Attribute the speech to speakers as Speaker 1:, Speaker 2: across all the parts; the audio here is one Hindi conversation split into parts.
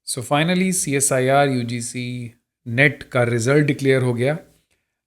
Speaker 1: So finally CSIR UGC NET का रिज़ल्ट डिक्लेयर हो गया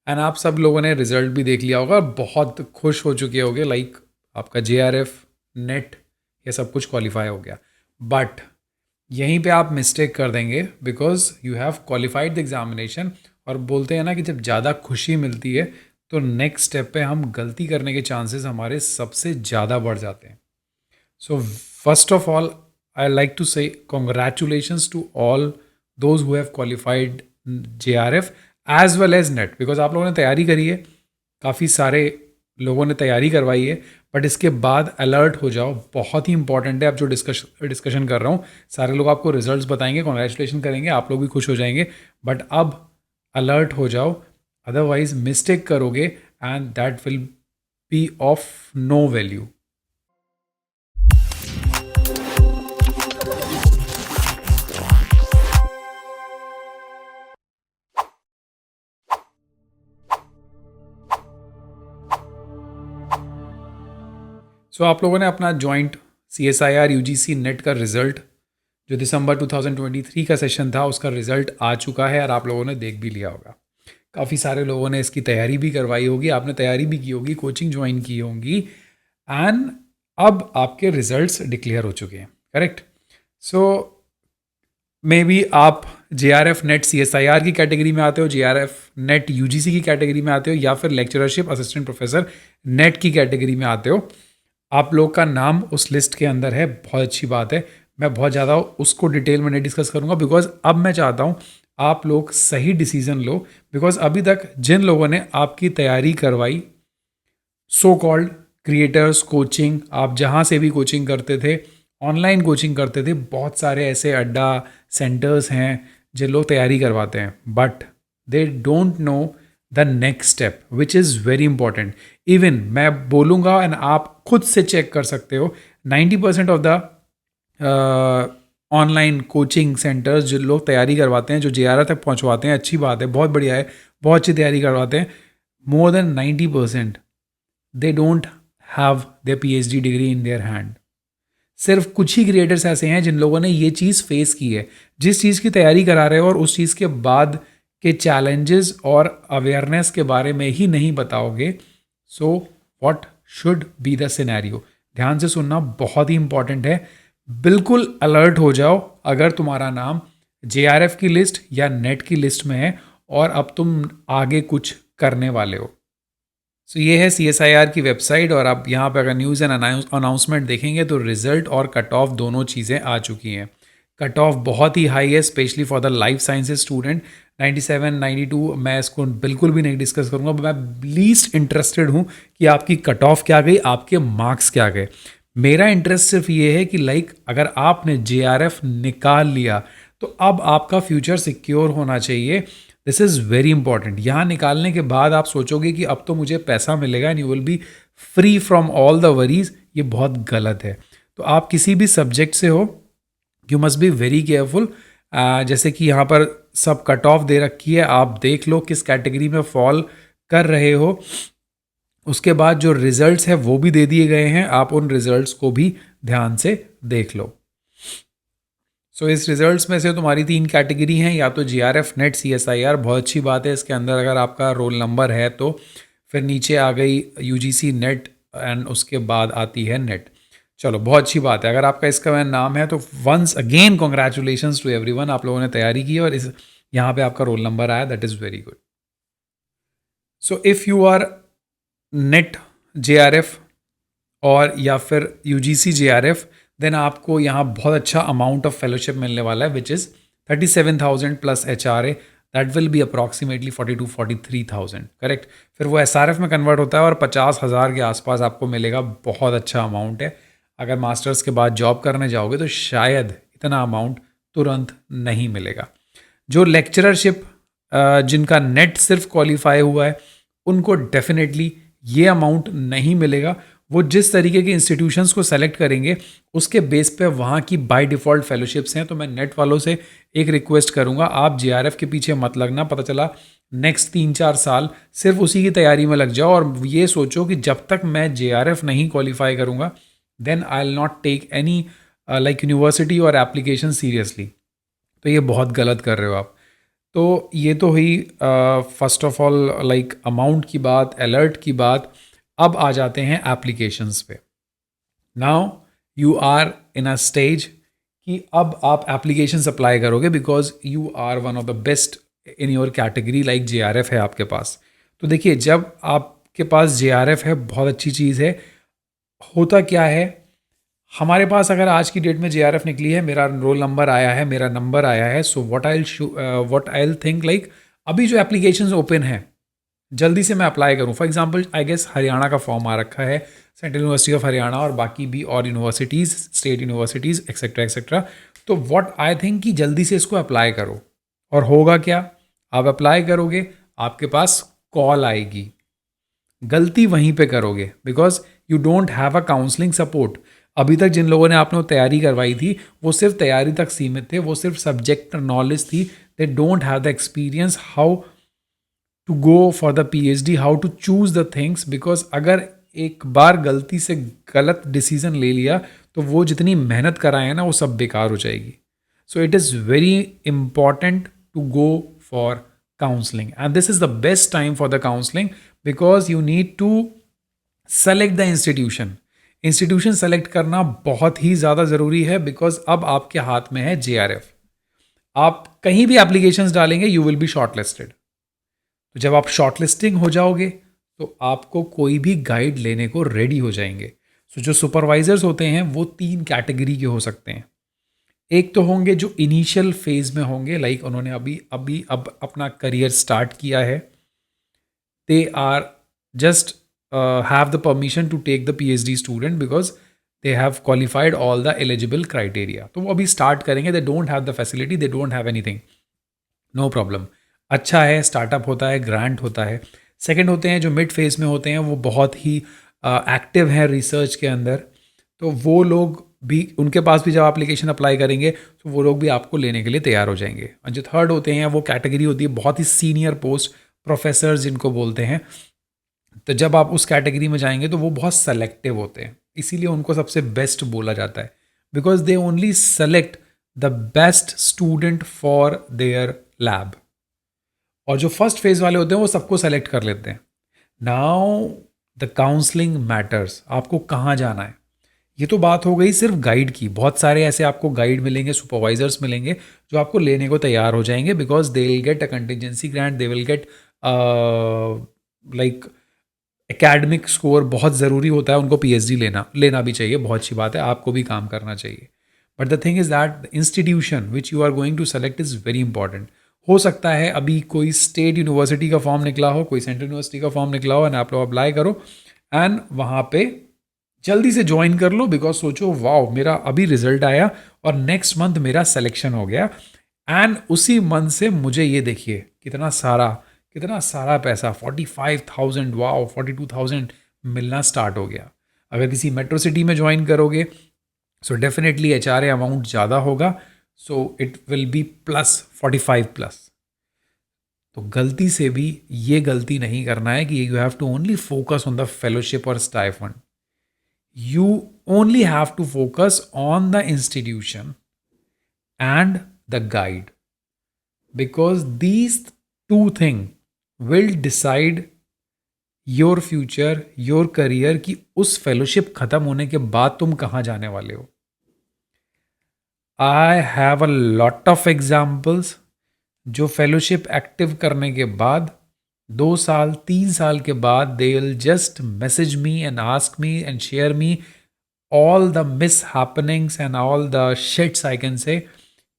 Speaker 1: एंड आप सब लोगों ने रिज़ल्ट भी देख लिया होगा, बहुत खुश हो चुके होगे। लाइक आपका JRF नेट ये सब कुछ क्वालिफाई हो गया। बट यहीं पे आप मिस्टेक कर देंगे because you have qualified the examination. और बोलते हैं ना कि जब ज़्यादा खुशी मिलती है तो नेक्स्ट स्टेप पे हम गलती करने के चांसेस हमारे सबसे ज़्यादा बढ़ जाते हैं। So, first of all, I like to say congratulations to all those who have qualified JRF as well as NET, because आप लोगों ने तैयारी करी है, काफ़ी सारे लोगों ने तैयारी करवाई है। बट इसके बाद अलर्ट हो जाओ, बहुत ही इंपॉर्टेंट है। अब जो डिस्कशन कर रहा हूँ, सारे लोग आपको रिजल्ट्स बताएंगे, कॉन्ग्रेचुलेशन करेंगे, आप लोग भी खुश हो जाएंगे। बट अब अलर्ट हो जाओ, अदरवाइज मिस्टेक करोगे and that will be of no value. So आप लोगों ने अपना जॉइंट CSIR UGC नेट का रिज़ल्ट जो दिसंबर 2023 का सेशन था उसका रिज़ल्ट आ चुका है और आप लोगों ने देख भी लिया होगा। काफ़ी सारे लोगों ने इसकी तैयारी भी करवाई होगी, आपने तैयारी भी की होगी, कोचिंग ज्वाइन की होंगी एंड अब आपके रिजल्ट्स डिक्लेयर हो चुके हैं। करेक्ट। सो मे बी आप JRF नेट CSIR की कैटेगरी में आते हो, JRF नेट UGC की कैटेगरी में आते हो, या फिर लेक्चरशिप असिस्टेंट प्रोफेसर नेट की कैटेगरी में आते हो। आप लोग का नाम उस लिस्ट के अंदर है, बहुत अच्छी बात है। मैं बहुत ज़्यादा उसको डिटेल में नहीं डिस्कस करूँगा बिकॉज अब मैं चाहता हूँ आप लोग सही डिसीजन लो। बिकॉज अभी तक जिन लोगों ने आपकी तैयारी करवाई, सो कॉल्ड क्रिएटर्स कोचिंग, आप जहाँ से भी कोचिंग करते थे, ऑनलाइन कोचिंग करते थे, बहुत सारे ऐसे अड्डा सेंटर्स हैं जो लोग तैयारी करवाते हैं, but they don't know the next step which is very important. Even मैं बोलूँगा एंड आप खुद से चेक कर सकते हो, 90% of the online coaching centres जो लोग तैयारी करवाते हैं, जो JRF तक पहुँचवाते हैं, अच्छी बात है, बहुत बढ़िया है, बहुत अच्छी तैयारी करवाते हैं, more than 90% they don't have their PhD degree in their hand. सिर्फ कुछ ही क्रिएटर्स ऐसे हैं जिन लोगों ने ये चीज़ फेस की है। जिस चीज़ की तैयारी करा रहे हो और उस चीज़ के बाद के चैलेंजेस और अवेयरनेस के बारे में ही नहीं बताओगे, so what should be the scenario. ध्यान से सुनना, बहुत ही इंपॉर्टेंट है। बिल्कुल अलर्ट हो जाओ अगर तुम्हारा नाम JRF की लिस्ट या नेट की लिस्ट में है और अब तुम आगे कुछ करने वाले हो। सो ये है CSIR की वेबसाइट और आप यहाँ पे अगर न्यूज़ एंड अनाउंसमेंट देखेंगे तो रिजल्ट और कट ऑफ दोनों चीज़ें आ चुकी हैं। कट ऑफ बहुत ही हाई है, specially for the life sciences student, 97 92। मैं इसको बिल्कुल भी नहीं डिस्कस करूँगा, मैं लीस्ट इंटरेस्टेड हूँ कि आपकी कट ऑफ क्या गई, आपके मार्क्स क्या गए। मेरा इंटरेस्ट सिर्फ ये है कि लाइक अगर आपने JRF निकाल लिया तो अब आपका फ्यूचर सिक्योर होना चाहिए। This is very important. यहाँ निकालने के बाद आप सोचोगे कि अब तो मुझे पैसा मिलेगा and you will B free from all the worries, ये बहुत गलत है। तो आप किसी भी सब्जेक्ट से हो, you must be very careful. जैसे कि यहाँ पर सब कट ऑफ दे रखी है, आप देख लो किस कैटेगरी में फॉल कर रहे हो। उसके बाद जो रिजल्ट्स हैं वो भी दे दिए गए हैं, आप उन रिजल्ट्स को भी ध्यान से देख लो। सो इस रिजल्ट्स में से तुम्हारी 3 कैटेगरी हैं, या तो JRF नेट CSIR, बहुत अच्छी बात है। इसके अंदर अगर आपका रोल नंबर है तो फिर नीचे आ गई UGC नेट एंड उसके बाद आती है नेट। चलो बहुत अच्छी बात है। अगर आपका इसका नाम है तो once again congratulations to everyone, आप लोगों ने तैयारी की और इस यहाँ पे आपका रोल नंबर आया, that is very good. So if you are NET JRF और या फिर UGC JRF, देन आपको यहाँ बहुत अच्छा अमाउंट ऑफ फेलोशिप मिलने वाला है, which is 37,000 plus HRA, that will B approximately 42-43,000। Correct. फिर वो SRF में कन्वर्ट होता है और 50,000 के आसपास आपको मिलेगा, बहुत अच्छा अमाउंट है। अगर मास्टर्स के बाद जॉब करने जाओगे तो शायद इतना अमाउंट तुरंत नहीं मिलेगा। जो लेक्चरशिप जिनका नेट सिर्फ क्वालिफाई हुआ है उनको डेफिनेटली ये अमाउंट नहीं मिलेगा। वो जिस तरीके के इंस्टीट्यूशंस को सेलेक्ट करेंगे उसके बेस पे वहाँ की बाय डिफ़ॉल्ट फेलोशिप्स हैं। तो मैं नेट वालों से एक रिक्वेस्ट करूँगा, आप JRF के पीछे मत लगना। पता चला नेक्स्ट 3-4 साल सिर्फ उसी की तैयारी में लग जाओ और ये सोचो कि जब तक मैं JRF नहीं क्वालिफाई करूँगा then I will not take any like university और एप्लीकेशन सीरियसली। तो ये बहुत गलत कर रहे हो आप। तो ये तो हुई first of all like amount की बात, अलर्ट की बात। अब आ जाते हैं एप्लीकेशंस पे। Now you are in a stage कि अब आप एप्लीकेशंस अप्लाई करोगे because you are one of the best in your category, like JRF है आपके पास। तो देखिए, जब आपके पास JRF है, बहुत अच्छी चीज़ है। होता क्या है, हमारे पास अगर आज की डेट में JRF निकली है, मेरा रोल नंबर आया है, मेरा नंबर आया है, so what I think like अभी जो एप्लीकेशंस ओपन है, जल्दी से मैं अप्लाई करूँ। For example I guess Haryana का फॉर्म आ रखा है, सेंट्रल यूनिवर्सिटी ऑफ हरियाणा और बाकी भी और universities, state universities etcetera etcetera. तो व्हाट आई थिंक कि जल्दी से इसको अप्लाई करो। और होगा क्या, आप अप्लाई करोगे, आपके पास कॉल आएगी, गलती वहीं पे करोगे because you don't have a counselling support. अभी तक जिन लोगों ने आपने वो तैयारी करवाई थी, वो सिर्फ तैयारी तक सीमित थे, वो सिर्फ सब्जेक्ट नॉलेज थी। They don't have the experience how to go for the PhD, how to choose the things. Because अगर एक बार गलती से गलत डिसीजन ले लिया तो वो जितनी मेहनत कराए ना वो सब बेकार हो जाएगी। So it is very important to go for counseling, and this is the best time for the counseling because you need to select the institution select करना बहुत ही ज़्यादा ज़रूरी है बिकॉज अब आपके हाथ में है JRF। आप कहीं भी एप्लीकेशंस डालेंगे, यू विल बी शॉर्टलिस्टेड। तो जब आप शॉर्टलिस्टिंग हो जाओगे तो आपको कोई भी गाइड लेने को रेडी हो जाएंगे। सो जो सुपरवाइजर्स होते हैं वो 3 कैटेगरी के हो सकते हैं। एक तो होंगे जो इनिशियल फेज में होंगे, लाइक उन्होंने अब अपना करियर स्टार्ट किया है, they are just have the permission to take the PhD student because they have qualified all the eligible criteria. तो वो अभी स्टार्ट करेंगे, they don't have the facility, they don't have anything, no problem. अच्छा है, स्टार्टअप होता है, ग्रांट होता है। सेकेंड होते हैं जो मिड फेज में होते हैं, वो बहुत ही एक्टिव हैं रिसर्च के अंदर। तो वो लोग भी, उनके पास भी जब एप्लीकेशन अप्लाई करेंगे तो वो लोग भी आपको लेने के लिए तैयार हो जाएंगे। और जो थर्ड होते हैं वो कैटेगरी होती है बहुत ही सीनियर पोस्ट, प्रोफेसर जिनको बोलते हैं। तो जब आप उस कैटेगरी में जाएंगे तो वो बहुत सेलेक्टिव होते हैं, इसीलिए उनको सबसे बेस्ट बोला जाता है because they only select the best student for their lab. और जो फर्स्ट फेज वाले होते हैं वो सबको सेलेक्ट कर लेते हैं। नाउ द काउंसलिंग मैटर्स, आपको कहाँ जाना है। ये तो बात हो गई सिर्फ गाइड की। बहुत सारे ऐसे आपको गाइड मिलेंगे, सुपरवाइजर्स मिलेंगे जो आपको लेने को तैयार हो जाएंगे because they will get a contingency grant, they will get like academic score बहुत ज़रूरी होता है उनको। PhD लेना भी चाहिए, बहुत अच्छी बात है, आपको भी काम करना चाहिए। But the thing is that the institution which you are going to select is very important. हो सकता है अभी कोई स्टेट यूनिवर्सिटी का फॉर्म निकला हो, कोई सेंट्रल यूनिवर्सिटी का फॉर्म निकला हो, एंड आप लोग अप्लाई करो एंड वहाँ पे जल्दी से ज्वाइन कर लो बिकॉज सोचो वाओ मेरा अभी रिजल्ट आया और नेक्स्ट मंथ मेरा सिलेक्शन हो गया, एंड उसी मंथ से मुझे ये देखिए कितना सारा पैसा 45,000, वाओ 42,000 मिलना स्टार्ट हो गया। अगर किसी मेट्रो सिटी में ज्वाइन करोगे सो डेफिनेटली HRA अमाउंट ज़्यादा होगा, सो इट विल बी +45+। तो गलती से भी ये गलती नहीं करना है कि you have to only focus on the fellowship और stipend. You only have to focus on the institution and the guide because these two things will decide your future, your career कि उस फेलोशिप खत्म होने के बाद तुम कहाँ जाने वाले हो। I have a lot of examples जो फेलोशिप एक्टिव करने के बाद 2 साल 3 साल के बाद they will just message me and ask me and share me all the mishappenings and all the shits I can say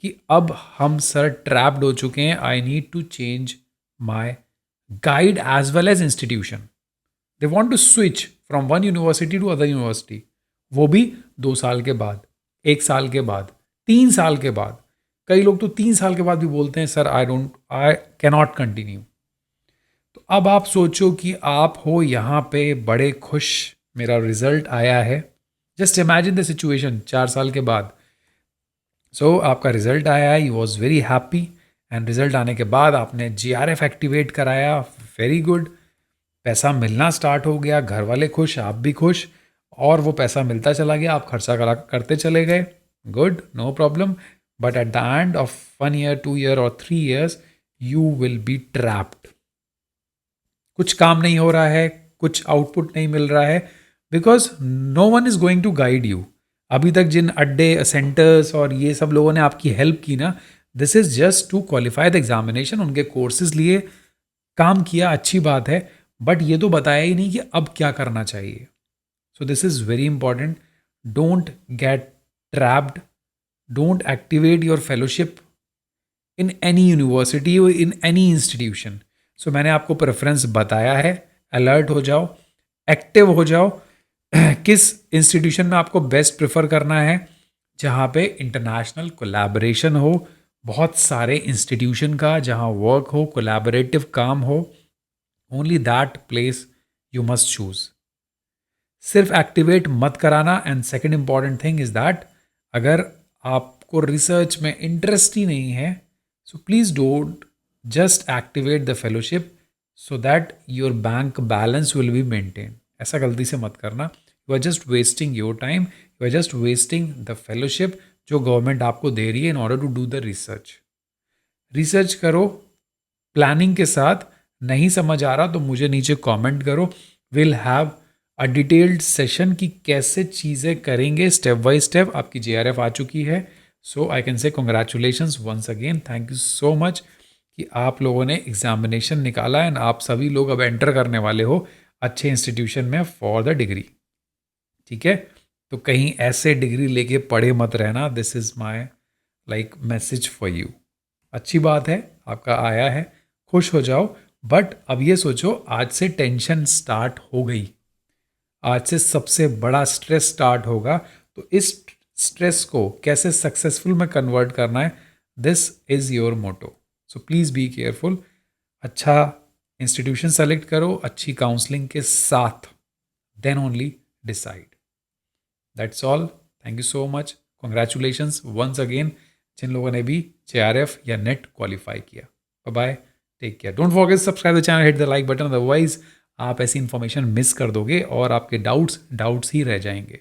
Speaker 1: कि अब हम सर ट्रैप्ड हो चुके हैं, I need to change my guide as well as institution. They want to switch from one university to other university, वो भी 2 साल के बाद, 1 साल के बाद, 3 साल के बाद। कई लोग तो 3 साल के बाद भी बोलते हैं sir I can not continue. तो अब आप सोचो कि आप हो यहाँ पे बड़े खुश, मेरा रिजल्ट आया है। जस्ट इमेजिन द सिचुएशन 4 साल के बाद। सो आपका रिजल्ट आया है, you was very happy, and result आने के बाद आपने JRF एक्टिवेट कराया, वेरी गुड, पैसा मिलना स्टार्ट हो गया, घर वाले खुश, आप भी खुश, और वो पैसा मिलता चला गया, आप खर्चा करते चले गए, good, no problem. But at the end of 1 year, 2 year और 3 years you will be trapped. कुछ काम नहीं हो रहा है, कुछ आउटपुट नहीं मिल रहा है, because no one is going to guide you. अभी तक जिन अड्डे, सेंटर्स और ये सब लोगों ने आपकी हेल्प की ना, this is just to qualify the examination. उनके कोर्सेज लिए, काम किया, अच्छी बात है, बट ये तो बताया ही नहीं कि अब क्या करना चाहिए. So this is very important. Don't get trapped. Don't activate your fellowship in any university, in any institution. So मैंने आपको प्रेफरेंस बताया है. अलर्ट हो जाओ, एक्टिव हो जाओ. किस इंस्टीट्यूशन में आपको बेस्ट प्रेफर करना है? जहाँ पे इंटरनेशनल कोलैबोरेशन हो, बहुत सारे इंस्टीट्यूशन का जहाँ वर्क हो, कोलैबोरेटिव काम हो. Only that place you must choose. सिर्फ एक्टिवेट मत कराना. And second important thing is that अगर आपको रिसर्च में इंटरेस्ट ही नहीं है, so please don't just activate the fellowship so that your bank balance will be maintained. ऐसा गलती से मत करना. You are just wasting your time. You are just wasting the fellowship जो गवर्नमेंट आपको दे रही है in order to do the research. Research करो प्लानिंग के साथ. नहीं समझ आ रहा तो मुझे नीचे कमेंट करो. Will have a detailed session कि कैसे चीज़ें करेंगे स्टेप बाय स्टेप. आपकी JRF आ चुकी है. So I can say congratulations once again. Thank you so much कि आप लोगों ने एग्जामिनेशन निकाला एंड आप सभी लोग अब एंटर करने वाले हो अच्छे इंस्टीट्यूशन में फॉर द डिग्री. ठीक है, तो कहीं ऐसे डिग्री लेके पढ़े मत रहना. This is my like message for you. अच्छी बात है आपका आया है, खुश हो जाओ. बट अब ये सोचो, आज से टेंशन स्टार्ट हो गई. आज से सबसे बड़ा स्ट्रेस स्टार्ट होगा. तो इस स्ट्रेस को कैसे सक्सेसफुल में कन्वर्ट करना है, this is your motto. So please be careful. अच्छा इंस्टीट्यूशन सेलेक्ट करो अच्छी काउंसलिंग के साथ. Then only decide. That's all. Thank you so much. Congratulations once again जिन लोगों ने भी JRF या नेट क्वालिफाई किया. Bye bye. Take care. Don't forget subscribe the channel, hit the like button. Otherwise आप ऐसी इन्फॉर्मेशन मिस कर दोगे और आपके डाउट्स ही रह जाएंगे.